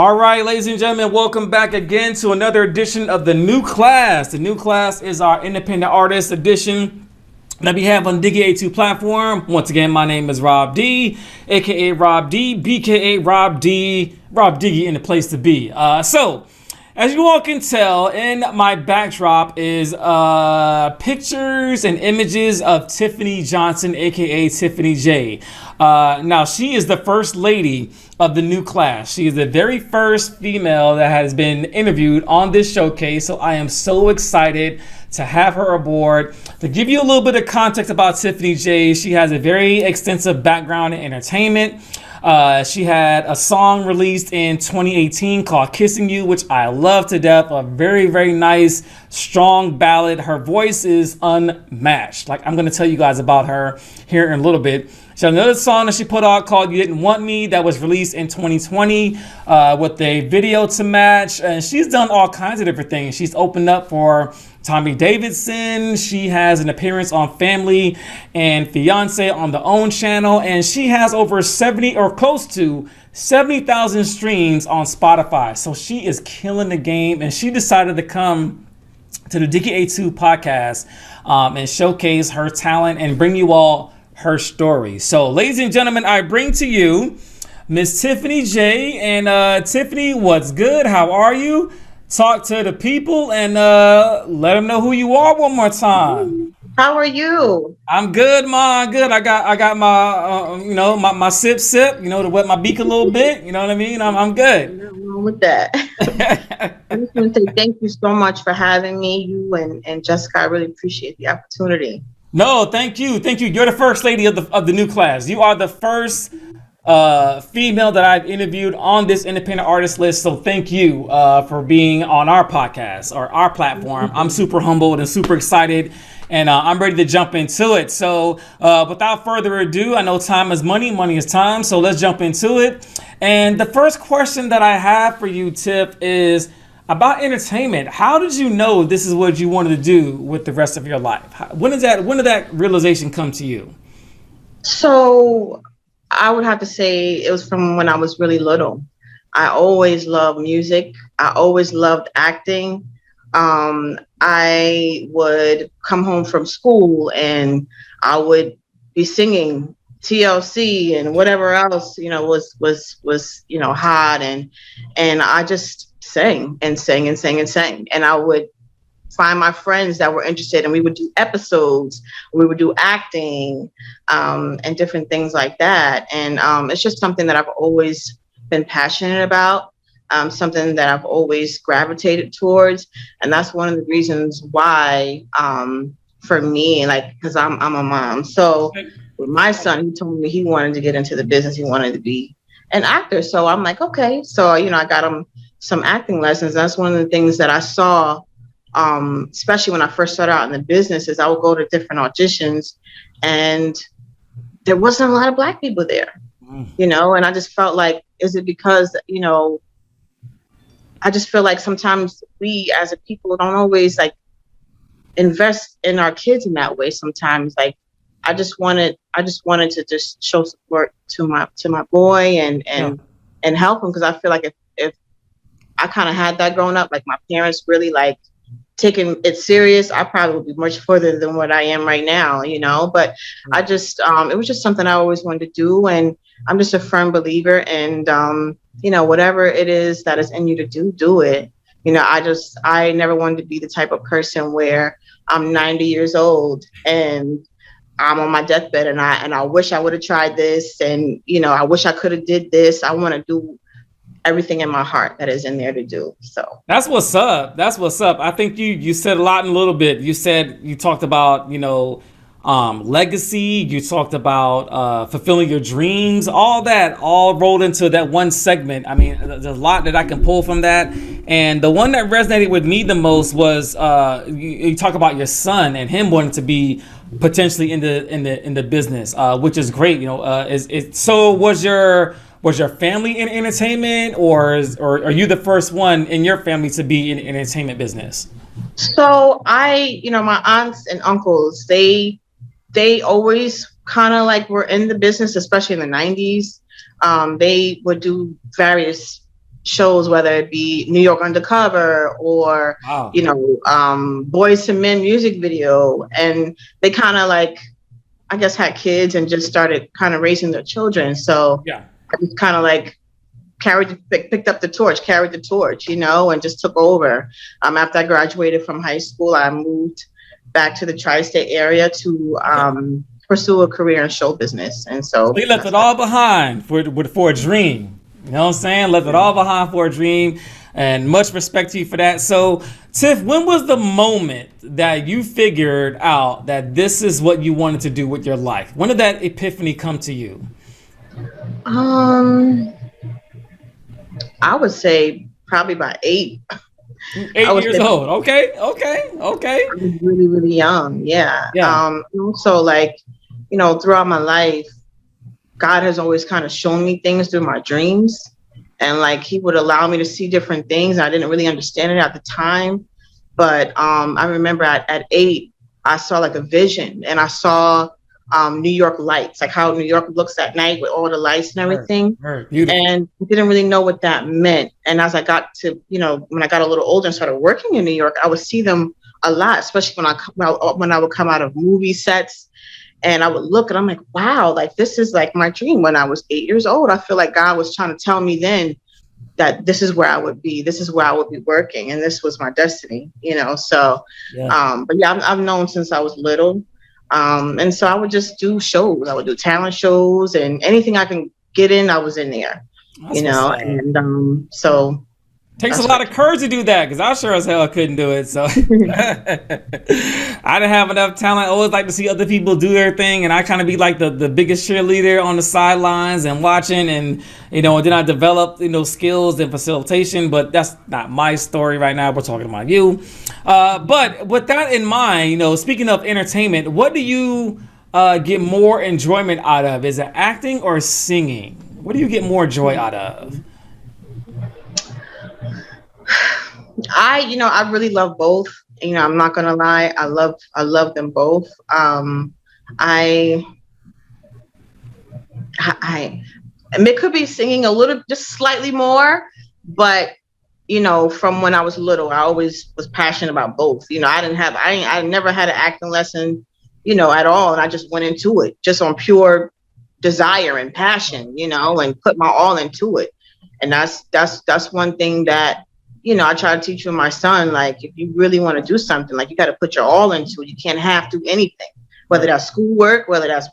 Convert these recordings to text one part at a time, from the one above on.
All right, ladies and gentlemen, welcome back again to another edition of The New Class. The New Class is our independent artist edition that we have on Diggie A2 platform. Once again, my name is Robb D, aka Robb D, BKA Robb D, Robb Diggie in the place to be. So, as you all can tell, in my backdrop is pictures and images of Tiffany Johnson, aka Tiffany J. Now, she is the first lady of the New Class. She is the very first female that has been interviewed on this showcase. So I am so excited to have her aboard. To give you a little bit of context about Tiffany J, she has a very extensive background in entertainment. She had a song released in 2018 called Kissing You, which I love to death. A very, very nice, strong ballad. Her voice is unmatched. Like, I'm going to tell you guys about her here in a little bit. She had another song that she put out called You Didn't Want Me that was released in 2020 with a video to match. And she's done all kinds of different things. She's opened up for Tommy Davidson. She has an appearance on Family and Fiance on the OWN channel. And she has over 70 or close to 70,000 streams on Spotify. So she is killing the game. And she decided to come to the Diggie A2 podcast and showcase her talent and bring you all her story. So, ladies and gentlemen, I bring to you Miss Tiffany J. And Tiffany, what's good? How are you? Talk to the people and let them know who you are one more time. How are you? I'm good, Ma. Good. I got my my sip, to wet my beak a little bit. You know what I mean? I'm good. Nothing wrong with that. I just want to say thank you so much for having me. You and Jessica, I really appreciate the opportunity. No, thank you. You're the first lady of the New Class. You are the first female that I've interviewed on this independent artist list. So thank you for being on our podcast or our platform. I'm super humbled and super excited, and I'm ready to jump into it. So without further ado, I know time is money, money is time. So let's jump into it. And the first question that I have for you, Tiff, is about entertainment. How did you know this is what you wanted to do with the rest of your life? When did that realization come to you? So I would have to say it was from when I was really little. I always loved music. I always loved acting. I would come home from school and I would be singing TLC and whatever else, was hot, and I just sang and sang. And I would find my friends that were interested, and we would do episodes, we would do acting, and different things like that. And it's just something that I've always been passionate about, something that I've always gravitated towards. And that's one of the reasons why, for me, because I'm a mom. So with my son, he told me he wanted to get into the business. He wanted to be an actor. So I'm like, okay. So, I got him some acting lessons. That's one of the things that I saw, especially when I first started out in the business, is I would go to different auditions and there wasn't a lot of Black people there, and I just felt like, is it because, I just feel like sometimes we as a people don't always invest in our kids in that way. Sometimes I just wanted to just show support to my boy and help him, because I feel like if I kind of had that growing up, my parents really taking it serious, I probably would be much further than what I am right now, but I just, it was just something I always wanted to do. And I'm just a firm believer in, whatever it is that is in you to do it. I never wanted to be the type of person where I'm 90 years old and I'm on my deathbed and I wish I would have tried this. And, I wish I could have did this. I want to do everything in my heart that is in there to do. So that's what's up. I think you said a lot in a little bit. You talked about, legacy. You talked about fulfilling your dreams, all rolled into that one segment. I mean, there's a lot that I can pull from that. And the one that resonated with me the most was you talk about your son and him wanting to be potentially in the business, which is great. So was your family in entertainment, or are you the first one in your family to be in entertainment business? So my aunts and uncles, they always kind of were in the business, especially in the 90s. They would do various shows, whether it be New York Undercover or, Wow. Boys to Men music video. And they kind of like, I guess, had kids and just started kind of raising their children. So Yeah. I just kind of like picked up the torch, carried the torch, and just took over. After I graduated from high school, I moved back to the tri-state area to pursue a career in show business. And So so you left it all behind for a dream. You know what I'm saying? Left it all behind for a dream, and much respect to you for that. So, Tiff, when was the moment that you figured out that this is what you wanted to do with your life? When did that epiphany come to you? I would say probably by 8. 8 years old. Okay. I was really, really young. Yeah. Yeah. Also, like, throughout my life, God has always kind of shown me things through my dreams. And like, he would allow me to see different things. I didn't really understand it at the time. But I remember at 8, I saw like a vision, and I saw New York lights, like how New York looks at night with all the lights and everything. Beautiful. And I didn't really know what that meant. And as I got to, when I got a little older and started working in New York, I would see them a lot, especially when I would come out of movie sets, and I would look and I'm like, wow, like this is like my dream. When I was 8 years old, I feel like God was trying to tell me then that this is where I would be. This is where I would be working. And this was my destiny, So, but yeah, I've known since I was little. And so I would just do shows. I would do talent shows, and anything I can get in, I was in there, and so. Takes a lot of courage to do that, because I sure as hell couldn't do it. So I didn't have enough talent. I always like to see other people do their thing, and I kind of be like the biggest cheerleader on the sidelines and watching, and and then I developed skills and facilitation. But that's not my story right now. We're talking about you. But with that in mind, speaking of entertainment, what do you get more enjoyment out of? Is it acting or singing? What do you get more joy out of? I really love both. I'm not gonna lie. I love them both. I and it could be singing a little, just slightly more, but from when I was little, I always was passionate about both. I never had an acting lesson, at all, and I just went into it just on pure desire and passion, and put my all into it. And that's one thing that I try to teach with my son. Like, if you really want to do something, like, you got to put your all into it. You can't have to do anything, whether that's schoolwork, whether that's,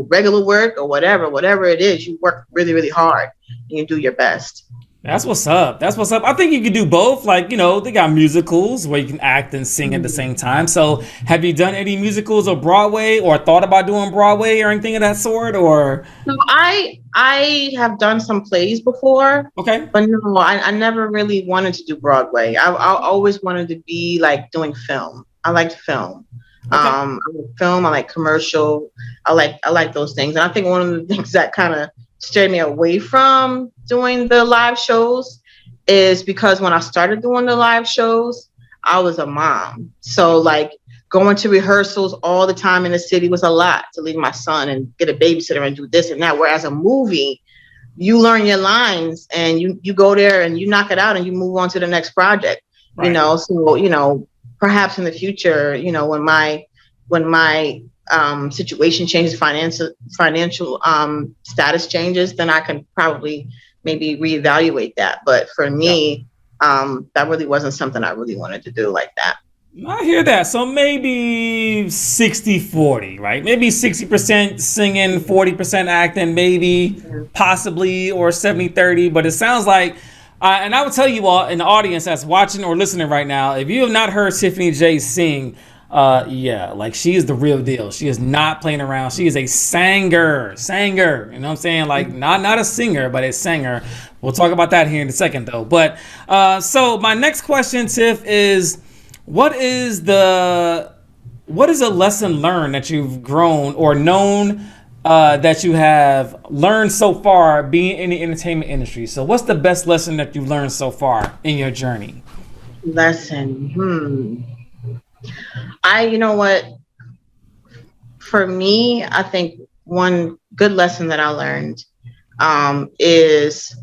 regular work, or whatever it is. You work really, really hard and you do your best. That's what's up. I think you can do both. Like, they got musicals where you can act and sing at the same time. So have you done any musicals or Broadway, or thought about doing Broadway or anything of that sort? Or so I have done some plays before. Okay. But no, I never really wanted to do Broadway. I always wanted to be like doing film. I liked film. Okay. I like film. I like commercial. I like those things. And I think one of the things that kind of steered me away from doing the live shows is because when I started doing the live shows, I was a mom. So like, going to rehearsals all the time in the city was a lot, to leave my son and get a babysitter and do this and that. Whereas a movie, you learn your lines and you go there and you knock it out and you move on to the next project. Right. So perhaps in the future, when my situation changes, financial status changes, then I can probably maybe reevaluate that. But for me, that really wasn't something I really wanted to do like that. I hear that. So maybe 60-40, right? Maybe 60% singing, 40% acting, maybe, possibly, or 70-30. But it sounds like, and I would tell you all in the audience that's watching or listening right now, if you have not heard Tiffany J sing, like, she is the real deal. She is not playing around. She is a singer. You know what I'm saying? Like, not a singer, but a singer. We'll talk about that here in a second, though. But so my next question, Tiff, is what is a lesson learned that you've grown or known that you have learned so far being in the entertainment industry? So what's the best lesson that you've learned so far in your journey? Lesson. You know what? For me, I think one good lesson that I learned is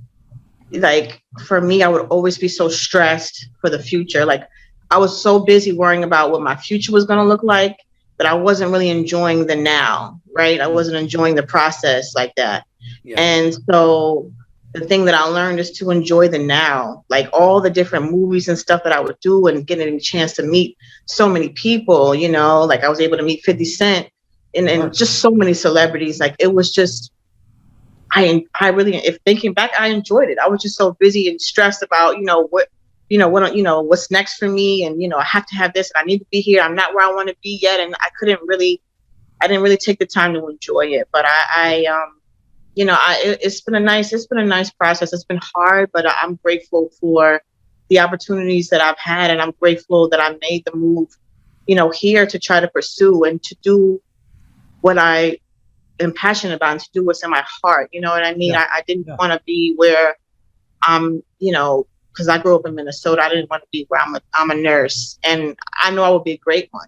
like for me, I would always be so stressed for the future. Like I was so busy worrying about what my future was going to look like that I wasn't really enjoying the now, right? I wasn't enjoying the process like that. Yeah. And so the thing that I learned is to enjoy the now, like all the different movies and stuff that I would do and getting a chance to meet so many people, you know, like I was able to meet 50 Cent and just so many celebrities. Like it was just, I really, if thinking back, I enjoyed it. I was just so busy and stressed about, what's next for me. And, I have to have this and I need to be here. I'm not where I want to be yet. And I didn't really take the time to enjoy it. But it's been a nice process. It's been hard, but I'm grateful for the opportunities that I've had. And I'm grateful that I made the move, here to try to pursue and to do what I am passionate about and to do what's in my heart. You know what I mean? Yeah. I didn't want to be where I'm, because I grew up in Minnesota. I didn't want to be where I'm a nurse. And I know I would be a great one,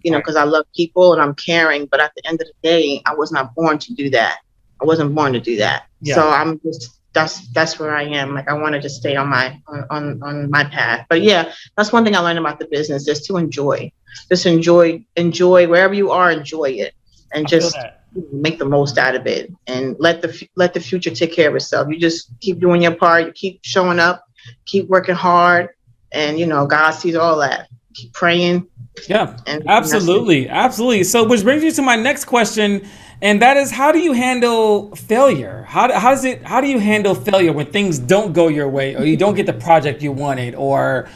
because I love people and I'm caring. But at the end of the day, I was not born to do that. I wasn't born to do that. Yeah. So I'm just, that's where I am. Like I wanted to stay on my path. But yeah, that's one thing I learned about the business is to enjoy wherever you are, enjoy it and just make the most out of it and let the future take care of itself. You just keep doing your part. You keep showing up, keep working hard. And, God sees all that. Keep praying. Yeah, absolutely. Absolutely. So which brings you to my next question. And that is, how do you handle failure? How do you handle failure when things don't go your way or you don't get the project you wanted or,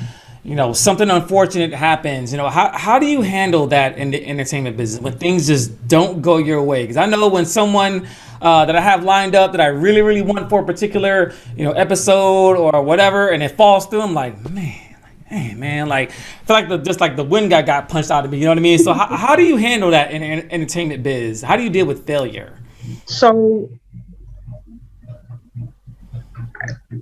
something unfortunate happens? How do you handle that in the entertainment business when things just don't go your way? Because I know when someone that I have lined up that I really, really want for a particular, episode or whatever, and it falls through, I'm like, hey man, like I feel like the wind got punched out of me, you know what I mean? So how do you handle that in entertainment biz? How do you deal with failure? So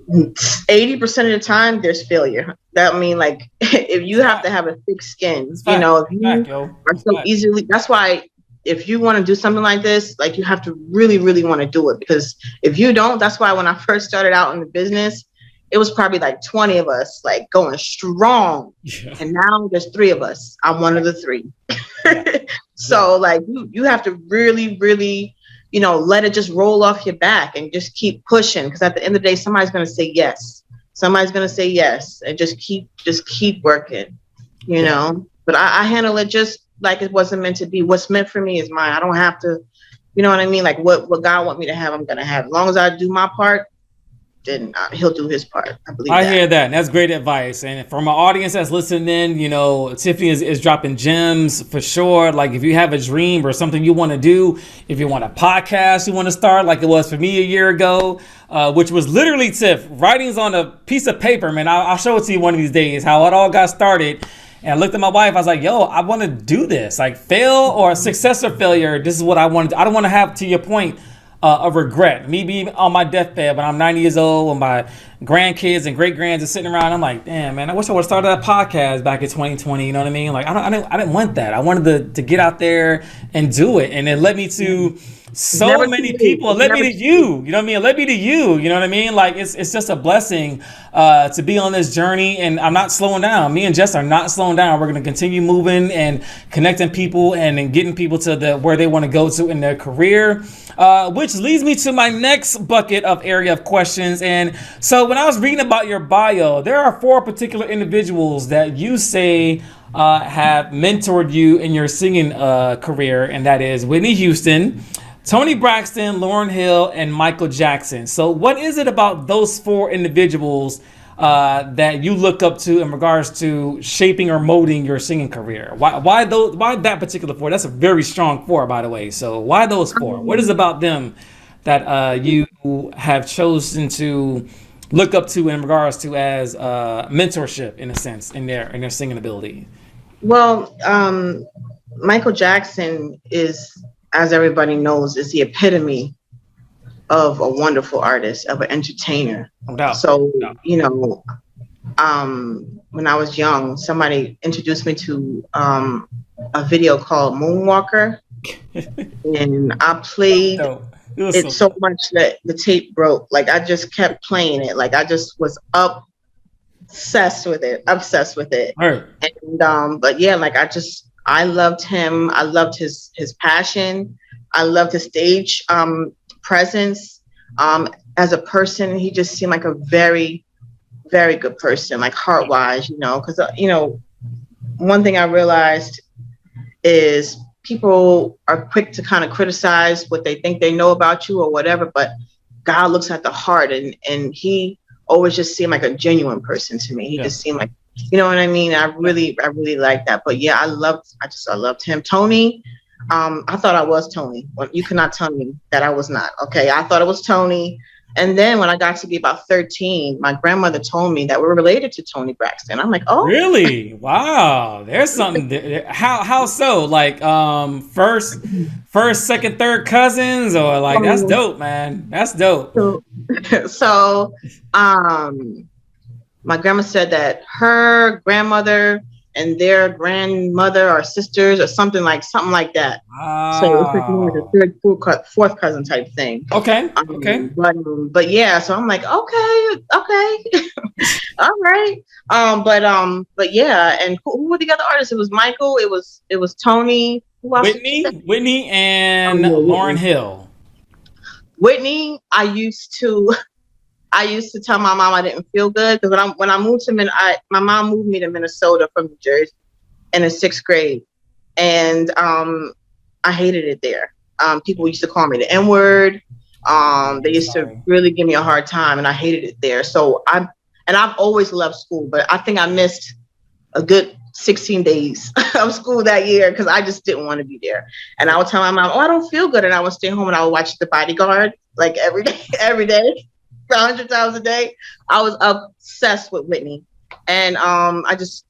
80% of the time there's failure. That mean like if you have to have a thick skin, if you are so easily, that's why if you want to do something like this, like you have to really, really want to do it, because if you don't, that's why when I first started out in the business, it was probably like 20 of us like going strong. Yeah. And now there's 3 of us. I'm one of the 3. Yeah. So like you have to really, really, let it just roll off your back and just keep pushing. Because at the end of the day, somebody's going to say yes. Somebody's going to say yes, and just keep working, But I handle it just like it wasn't meant to be. What's meant for me is mine. I don't have to, you know what I mean? Like what God want me to have, I'm going to have. As long as I do my part, then he'll do his part. I believe that. I hear that. And that's great advice. And for my audience that's listening, Tiffany is dropping gems for sure. Like if you have a dream or something you want to do, if you want a podcast you want to start, like it was for me a year ago, which was literally, Tiff, writings on a piece of paper, man. I'll show it to you one of these days, how it all got started. And I looked at my wife, I was like, yo, I want to do this. Like fail or success or failure, this is what I want to do. I don't want to have, to your point, a regret. Me being on my deathbed when I'm 90 years old, when my grandkids and great-grands are sitting around, I'm like, damn, man, I wish I would have started a podcast back in 2020. You know what I mean? Like, I didn't want that. I wanted to get out there and do it. And it led me to so many people. It led me to you. You know what I mean? It led me to you. You know what I mean? Like, it's just a blessing to be on this journey. And I'm not slowing down. Me and Jess are not slowing down. We're going to continue moving and connecting people and getting people to where they want to go to in their career. Which leads me to my next bucket of area of questions. And so when I was reading about your bio, there are 4 particular individuals that you say have mentored you in your singing career. And that is Whitney Houston, Toni Braxton, Lauryn Hill, and Michael Jackson. So what is it about those 4 individuals that you look up to in regards to shaping or molding your singing career? Why that particular 4? That's a very strong 4, by the way. So why those 4? What is about them that you have chosen to look up to in regards to as mentorship, in a sense, in their singing ability? Well, Michael Jackson is, as everybody knows, is the epitome of a wonderful artist, of an entertainer. No doubt. So, when I was young, somebody introduced me to a video called Moonwalker. And I played It was it so much that the tape broke. Like I just kept playing it. Like I just was obsessed with it. Obsessed with it. right. And but yeah, like I loved him. I loved his passion. I loved his stage presence. As a person, he just seemed like a very, very good person, like heart wise, you know, because one thing I realized is people are quick to kind of criticize what they think they know about you or whatever, but God looks at the heart, and he always just seemed like a genuine person to me. He just seemed like, you know what I mean? I really like that. But yeah, I loved him. Tony, I thought I was Tony. Well, you cannot tell me that I was not. Okay, I thought it was Tony. And then when I got to be about 13, my grandmother told me that we're related to Tony Braxton. I'm like, oh, really? Wow. There's something there. How so? Like first, second, third cousins, or like that's dope, man. That's dope. So my grandma said that her grandmother and their grandmother are sisters or something like that. Wow. So it's like more like a third, fourth cousin type thing. Okay. But yeah, so I'm like, okay, all right. But yeah, and who were the other artists? It was Michael. It was Tony. Who else? Whitney, and Lauryn Hill. Whitney, I used to tell my mom I didn't feel good because when I moved to my mom moved me to Minnesota from New Jersey in the 6th grade, and I hated it there. People used to call me the N-word. They used to really give me a hard time, and I hated it there. So I've always loved school, but I think I missed a good 16 days of school that year because I just didn't want to be there. And I would tell my mom, "Oh, I don't feel good," and I would stay home and I would watch The Bodyguard like every day. 100 times a day. I was obsessed with Whitney, and I just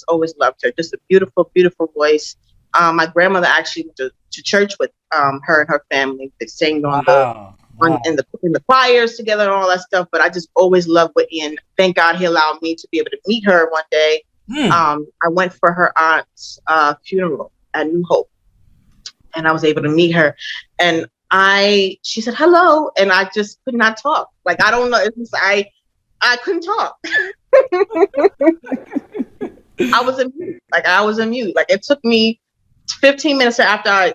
always loved her. Just a beautiful, beautiful voice. My grandmother actually went to church with her and her family. They sang in the choirs together and all that stuff. But I just always loved Whitney, and thank God he allowed me to be able to meet her one day. I went for her aunt's funeral at New Hope, and I was able to meet her, and she said hello, and I just could not talk. Like, I don't know. It's just, I couldn't talk. I was a mute. Like, it took me 15 minutes after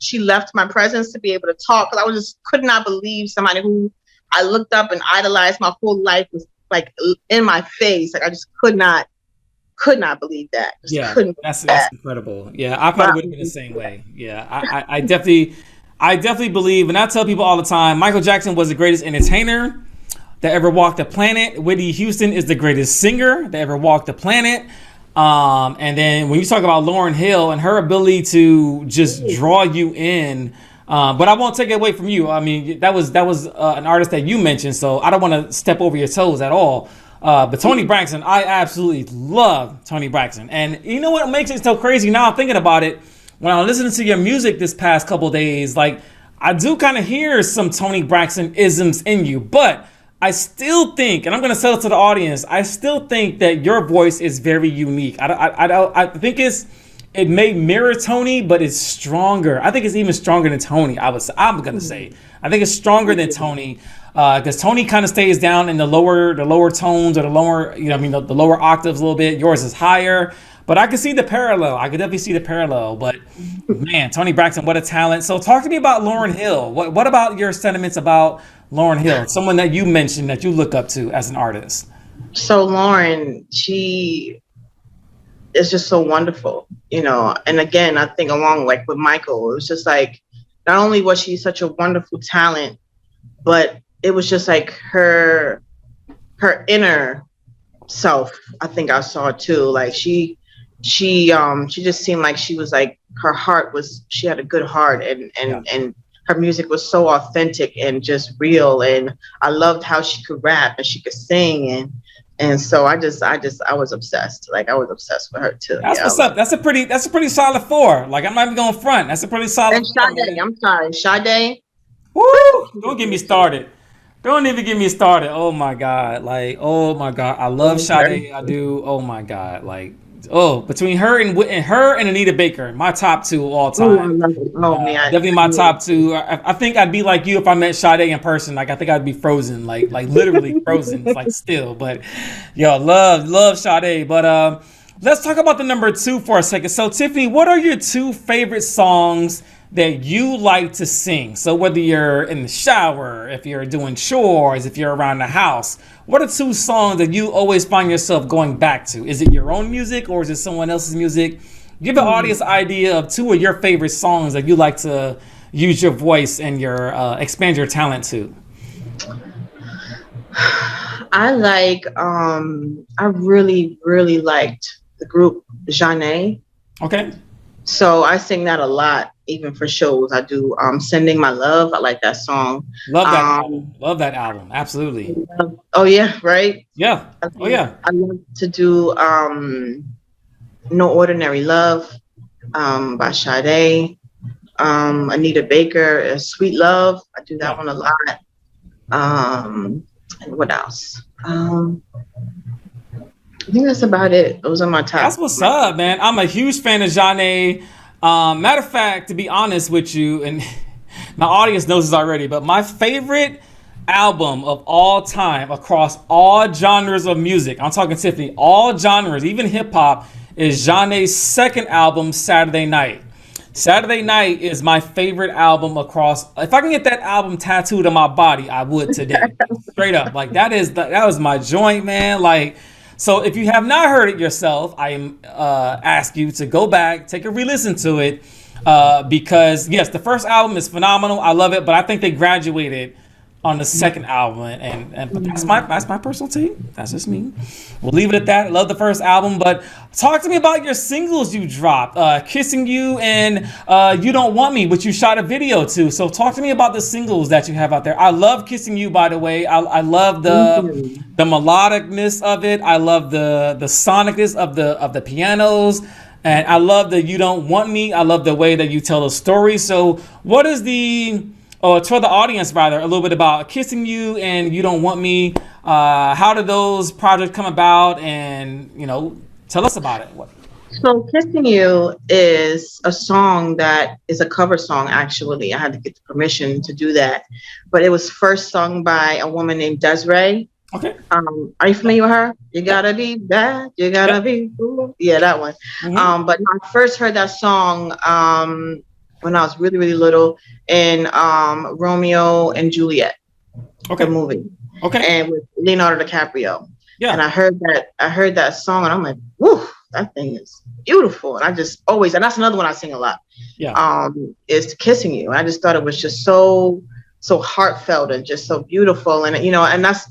she left my presence to be able to talk. Cause I could not believe somebody who I looked up and idolized my whole life was like in my face. Like, I just could not believe that. That's incredible. Yeah. I probably would have been the same way. Yeah. I definitely believe, and I tell people all the time, Michael Jackson was the greatest entertainer that ever walked the planet. Whitney Houston is the greatest singer that ever walked the planet. And then when you talk about Lauryn Hill and her ability to just draw you in, but I won't take it away from you. I mean, that was an artist that you mentioned, so I don't want to step over your toes at all. But Tony Braxton, I absolutely love Tony Braxton. And you know what makes it so crazy now I'm thinking about it? When I'm listening to your music this past couple days, like, I do kind of hear some Tony Braxton isms in you, but I still think, and I'm going to sell it to the audience, I still think that your voice is very unique. I think it may mirror Tony, but it's stronger. I think it's even stronger than Tony. I'm going to say, I think it's stronger than Tony, because Tony kind of stays down in the lower tones, or the lower octaves a little bit. Yours is higher. But I can see the parallel. I could definitely see the parallel. But man, Tony Braxton, what a talent. So talk to me about Lauryn Hill. What about your sentiments about Lauryn Hill? Someone that you mentioned that you look up to as an artist. So Lauryn, she is just so wonderful, And again, I think along like with Michael, it was just like, not only was she such a wonderful talent, but it was just like her inner self. I think I saw too. Like she just seemed like she was like, she had a good heart, and her music was so authentic and just real. And I loved how she could rap and she could sing, and so I was obsessed. Like, I was obsessed with her too. That's what's up. That's a pretty solid 4. Like, I'm not even going front. That's a pretty solid. And Sade. Woo! Don't get me started. Don't even get me started. Oh my God. Like, oh my God. I love Sade. I do. Oh my God. Like, Oh, between her and Anita Baker, my top two of all Oh, I time. love it. Oh man, Definitely my top two. I think I'd be like you if I met Sade in person. Like I think I'd be frozen, like literally frozen, like still. But yo, love Sade. But let's talk about the number two for a second. So Tiffany, what are your two favorite songs that you like to sing? So whether you're in the shower, if you're doing chores, if you're around the house, what are two songs that you always find yourself going back to? Is it your own music or is it someone else's music? Give the audience an idea of two of your favorite songs that you like to use your voice and your expand your talent to. I like. I really liked the group Jeanne. Okay. So I sing that a lot, even for shows. I do Sending My Love. I like that song. Love that album. Love that album. Absolutely. Oh yeah, right? Yeah. Oh yeah. I love to do No Ordinary Love by Sade. Anita Baker, Sweet Love. I do that one a lot. And what else? I think that's about it. Those are my top. That's what's up, man. I'm a huge fan of Jeanne. Matter of fact, to be honest with you, and my audience knows this already, but my favorite album of all time across all genres of music, I'm talking Tiffany, all genres, even hip hop, is Jeanne's second album, Saturday Night. Saturday Night is my favorite album across. If I can get that album tattooed on my body, I would today. Straight up. Like that was my joint, man. Like, so if you have not heard it yourself, I ask you to go back, take a re-listen to it, because yes, the first album is phenomenal. I love it, but I think they graduated on the second album, and that's my personal take. That's just me. We'll leave it at that. I love the first album, but talk to me about your singles you dropped, "Kissing You" and "You Don't Want Me," which you shot a video to. So talk to me about the singles that you have out there. I love "Kissing You," by the way. I love the melodicness of it. I love the sonicness of the pianos. And I love the "You Don't Want Me." I love the way that you tell a story. So what is or tell the audience rather a little bit about "Kissing You" and "You Don't Want Me"? How did those projects come about? And tell us about it. So "Kissing You" is a song that is a cover song. Actually, I had to get the permission to do that, but it was first sung by a woman named Desiree. Okay. Are you familiar with her? You gotta be bad, you gotta be cool. Yeah, that one. Mm-hmm. But I first heard that song when I was really little in Romeo and Juliet, the movie. Okay. And with Leonardo DiCaprio. Yeah. And I heard that song and I'm like, whoo, that thing is beautiful. And I just always, and that's another one I sing a lot. Yeah. Is "Kissing You." And I just thought it was just so heartfelt and just so beautiful. And and that's,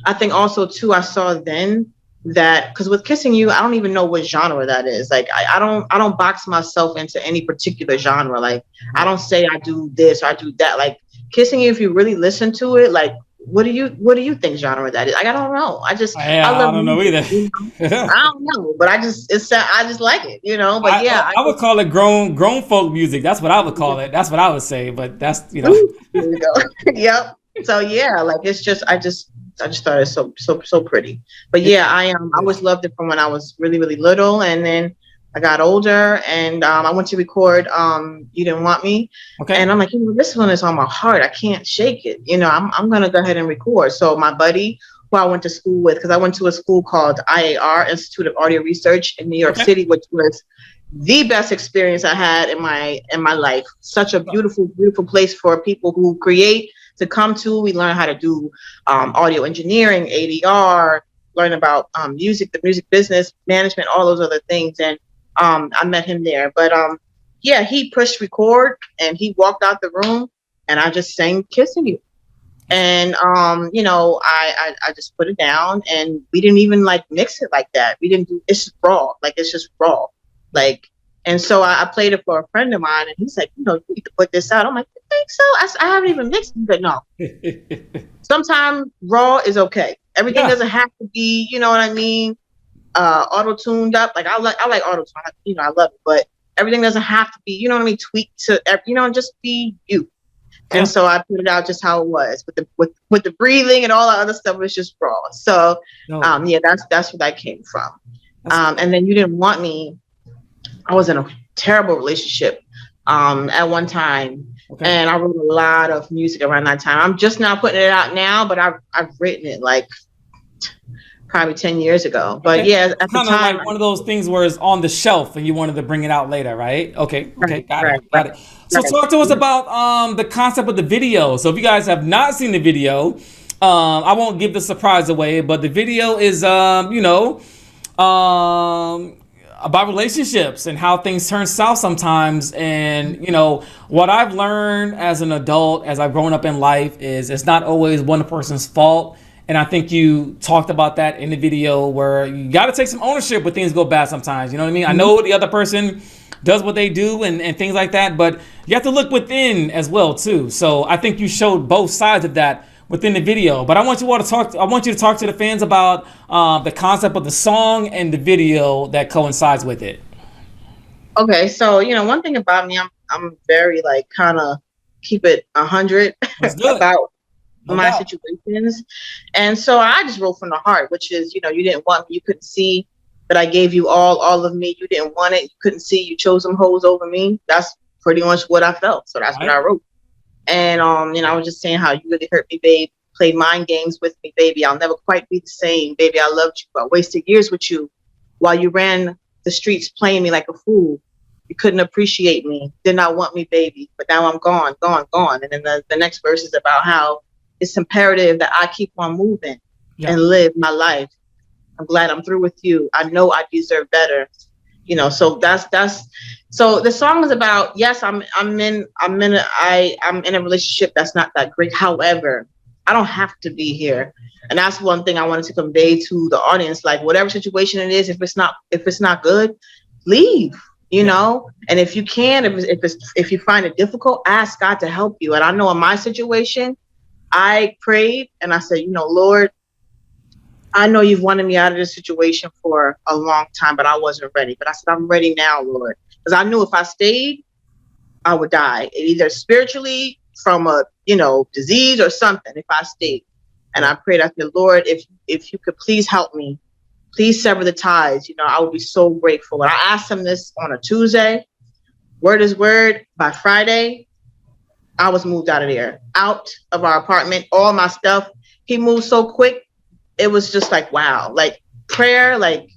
I think also too, I saw then that, because with "Kissing You," I don't even know what genre that is. Like I don't box myself into any particular genre. Like I don't say I do this or I do that. Like "Kissing You," if you really listen to it, like what do you think genre that is? Like I don't know. I don't know either. I don't know, but I just like it, But I would call it grown folk music. That's what I would call it. That's what I would say. But that's There you go. Yep. So yeah, like it's just I just thought it so pretty. But yeah, I always loved it from when I was really little, and then I got older and I went to record "You Didn't Want Me." Okay. And I'm like, this one is on my heart. I can't shake it. I'm gonna go ahead and record. So my buddy who I went to school with, because I went to a school called IAR, Institute of Audio Research in New York City, which was the best experience I had in my life. Such a beautiful place for people who create to come to. We learn how to do audio engineering, ADR, learn about music, the music business, management, all those other things. And I met him there. But yeah, he pushed record and he walked out the room and I just sang "Kissing You." And I just put it down and we didn't even like mix it like that. We didn't do, it's raw. Like it's just raw. Like, and so I played it for a friend of mine and he's like, you need to put this out. I'm like, I think so. I haven't even mixed it, but no. Sometimes raw is okay. Everything doesn't have to be, you know what I mean? Auto-tuned up. Like I like auto-tune, I love it, but everything doesn't have to be, you know what I mean, tweaked to, just be you. And so I put it out just how it was with the breathing and all that other stuff. It was just raw. So yeah, that's where that came from. And then you didn't want me. I was in a terrible relationship at one time. Okay. And I wrote a lot of music around that time. I'm just now putting it out now, but I've written it like probably 10 years ago. But yeah, It's at the kind of time. like one of those things where it's on the shelf and you wanted to bring it out later, right? Okay, Right, got right, it, got it. So right. talk to us about the concept of the video. So if you guys have not seen the video, I won't give the surprise away, but the video is about relationships and how things turn south sometimes. And what I've learned as an adult, as I've grown up in life, is it's not always one person's fault. And I think you talked about that in the video, where you got to take some ownership when things go bad sometimes. You know what I mean? I know the other person does what they do and things like that, but you have to look within as well too. So I think you showed both sides of that within the video. But I want you to talk to the fans about the concept of the song and the video that coincides with it. Okay, so one thing about me, I'm very like kind of keep it 100 about my situations. And so I just wrote from the heart, which is, you didn't want me, you couldn't see, but I gave you all of me. You didn't want it, you couldn't see, you chose some hoes over me. That's pretty much what I felt. So that's what I wrote. And I was just saying how you really hurt me, babe. Play mind games with me, baby. I'll never quite be the same, baby. I loved you. I wasted years with you while you ran the streets playing me like a fool. You couldn't appreciate me, did not want me, baby. But now I'm gone. And then the next verse is about how it's imperative that I keep on moving and live my life. I'm glad I'm through with you. I know I deserve better. So so the song is about, yes, I'm in a relationship that's not that great. However, I don't have to be here. And that's one thing I wanted to convey to the audience. Like, whatever situation it is, if it's not good, leave. And if you can, if you find it difficult, ask God to help you. And I know in my situation, I prayed and I said, Lord, I know you've wanted me out of this situation for a long time, but I wasn't ready. But I said, I'm ready now, Lord. Because I knew if I stayed, I would die, either spiritually from a, disease or something, if I stayed. And I prayed, I said, Lord, if you could please help me, please sever the ties. I would be so grateful. And I asked him this on a Tuesday. Word is word. By Friday, I was moved out of our apartment, all my stuff. He moved so quick. It was just like, wow, like prayer, like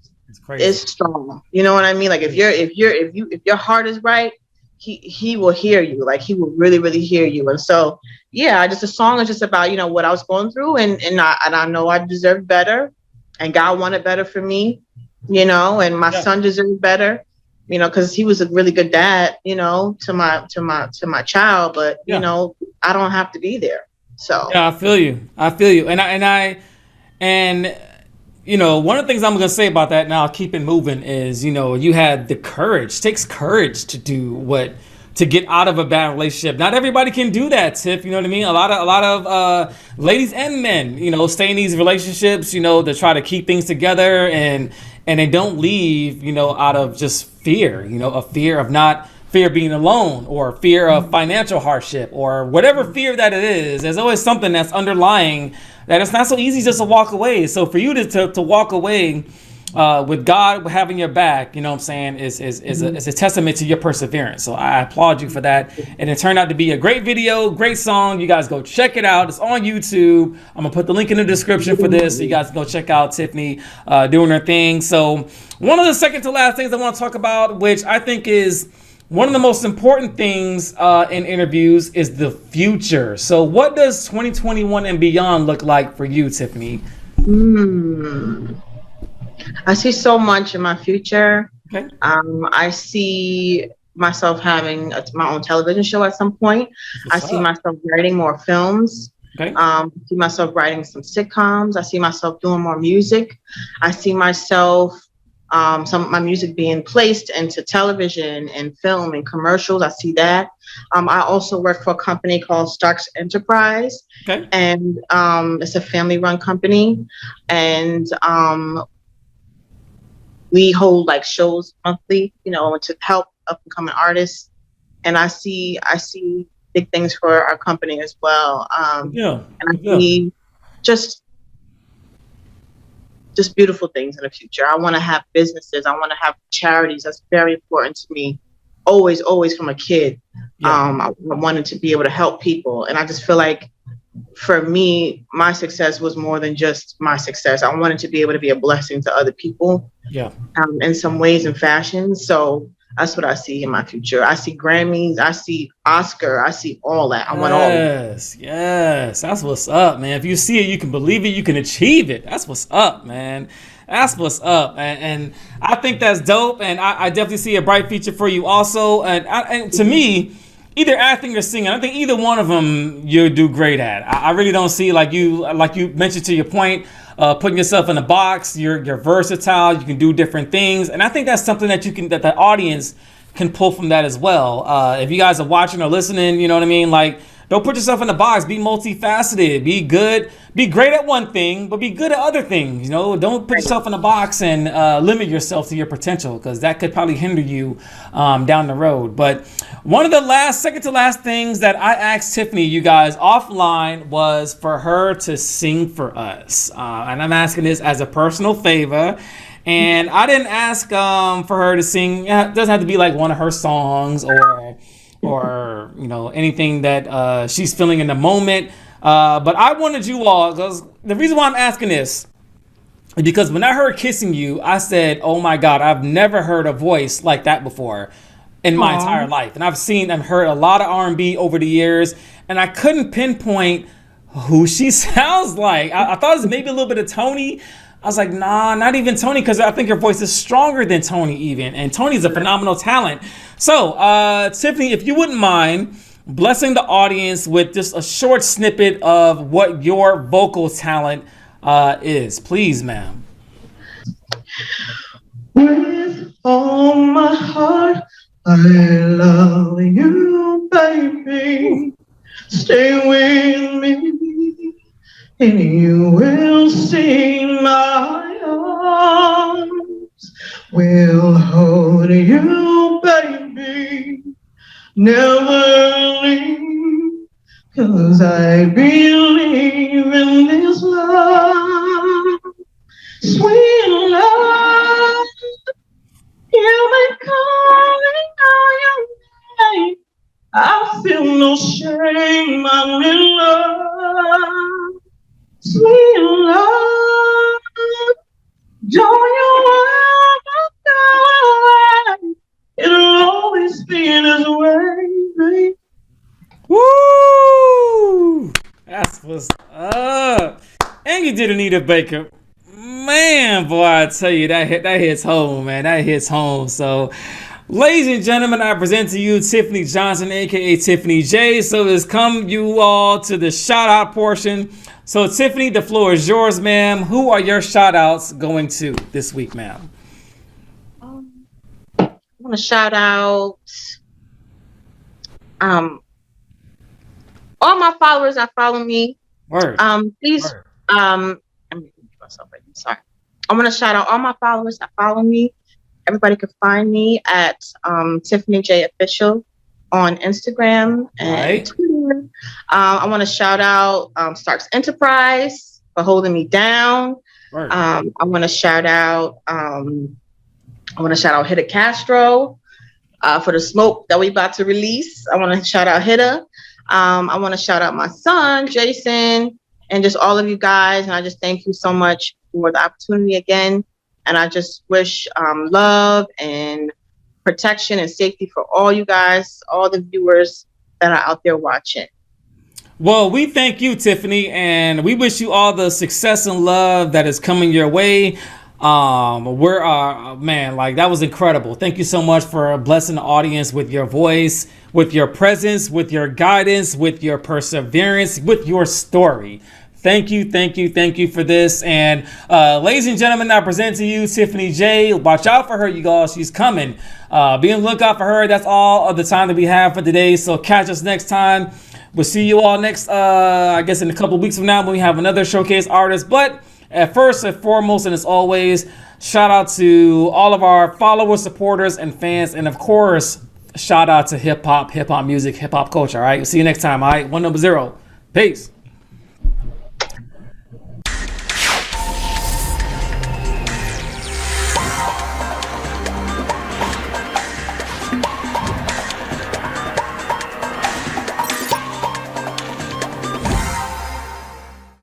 is strong. You know what I mean? Like if your heart is right, he will hear you. Like he will really, really hear you. And so, yeah, the song is just about, what I was going through and I know I deserve better and God wanted better for me, and my son deserved better, because he was a really good dad, to my child, but I don't have to be there. So yeah, I feel you. And one of the things I'm gonna say about that now, keep it moving, is you had the courage. It takes courage to get out of a bad relationship. Not everybody can do that, Tiff. You know what I mean? A lot of ladies and men, stay in these relationships, to try to keep things together, and they don't leave, out of just fear, a fear of being alone, or fear of financial hardship, or whatever fear that it is. There's always something that's underlying that it's not so easy just to walk away. So for you to walk away with God having your back, what I'm saying, is a testament to your perseverance. So I applaud you for that. And it turned out to be a great video, great song. You guys go check it out. It's on YouTube. I'm gonna put the link in the description for this, so you guys can go check out Tiffany doing her thing. So one of the second to last things I want to talk about, which I think is one of the most important things in interviews, is the future. So what does 2021 and beyond look like for you, Tiffany? I see so much in my future. Okay. I see myself having my own television show at some point. I see myself writing more films. Okay. I see myself writing some sitcoms. I see myself doing more music. I see myself some of my music being placed into television and film and commercials. I see that. I also work for a company called Starks Enterprise. Okay. And it's a family-run company. And we hold like shows monthly, to help up and coming artists. And I see big things for our company as well. And I see just just beautiful things in the future. I want to have businesses. I want to have charities. That's very important to me. Always from a kid. I wanted to be able to help people. And I just feel like for me, my success was more than just my success. I wanted to be able to be a blessing to other people in some ways and fashions. So that's what I see in my future. I see Grammys, I see Oscar, I see all that. I want all that. Yes. That's what's up, man. If you see it, you can believe it, you can achieve it. That's what's up, man. That's what's up. And I think that's dope. And I definitely see a bright future for you also. And to me, either acting or singing, I think either one of them you do great at. I really don't see, like you mentioned to your point, putting yourself in a box. You're versatile. You can do different things, and I think that's something that that the audience can pull from that as well. If you guys are watching or listening, you know what I mean. Like, don't put yourself in a box. Be multifaceted. Be good. Be great at one thing, but be good at other things. You know, don't put yourself in a box and limit yourself to your potential, because that could probably hinder you down the road. But one of the second to last things that I asked Tiffany, you guys, offline, was for her to sing for us. And I'm asking this as a personal favor. And I didn't ask for her to sing. It doesn't have to be like one of her songs or you know, anything that she's feeling in the moment. But I wanted you all, because the reason why I'm asking this is because when I heard Kissing You, I said, oh my God, I've never heard a voice like that before in my entire life. And I've heard a lot of R&B over the years, and I couldn't pinpoint who she sounds like. I thought it was maybe a little bit of Tony. I was like, nah, not even Tony, because I think her voice is stronger than Tony even. And Tony's a phenomenal talent. So, Tiffany, if you wouldn't mind blessing the audience with just a short snippet of what your vocal talent is. Please, ma'am. With all my heart, I love you, baby. Stay with me, and you will see my arms. We'll hold you, baby. Never leave, 'cause I believe in this love, sweet love. You've been calling all your name. I feel no shame, I'm in love, sweet love. Don't you ever go away. It'll always be this way, baby. Woo! That's what's up. And you did Anita Baker. Man, boy, I tell you, that hits home, man. That hits home. So, ladies and gentlemen, I present to you Tiffany Johnson, aka Tiffany J. So it's come you all to the shout out portion. So Tiffany, the floor is yours, ma'am. Who are your shout outs going to this week, ma'am? I want to shout out all my followers that follow me. Word. Please, Word. let me get myself ready. Sorry. I want to shout out all my followers that follow me. Everybody can find me at Tiffany J Official on Instagram and Twitter. I want to shout out Starks Enterprise for holding me down. I want to shout out Hida Castro for the smoke that we about to release. I want to shout out Hida. I want to shout out my son, Jason, and just all of you guys. And I just thank you so much for the opportunity again. And I just wish love and protection and safety for all you guys, all the viewers that are out there watching. Well, we thank you, Tiffany, and we wish you all the success and love that is coming your way. Man, like, that was incredible. Thank you so much for blessing the audience with your voice, with your presence, with your guidance, with your perseverance, with your story. Thank you for this. And ladies and gentlemen, I present to you Tiffany J. Watch out for her, you guys. She's coming. Be on the lookout for her. That's all of the time that we have for today. So catch us next time. We'll see you all next, I guess, in a couple of weeks from now when we have another showcase artist. But at first and foremost, and as always, shout out to all of our followers, supporters, and fans. And of course, shout out to hip hop music, hip hop culture. All right. See you next time. All right. 100. Peace.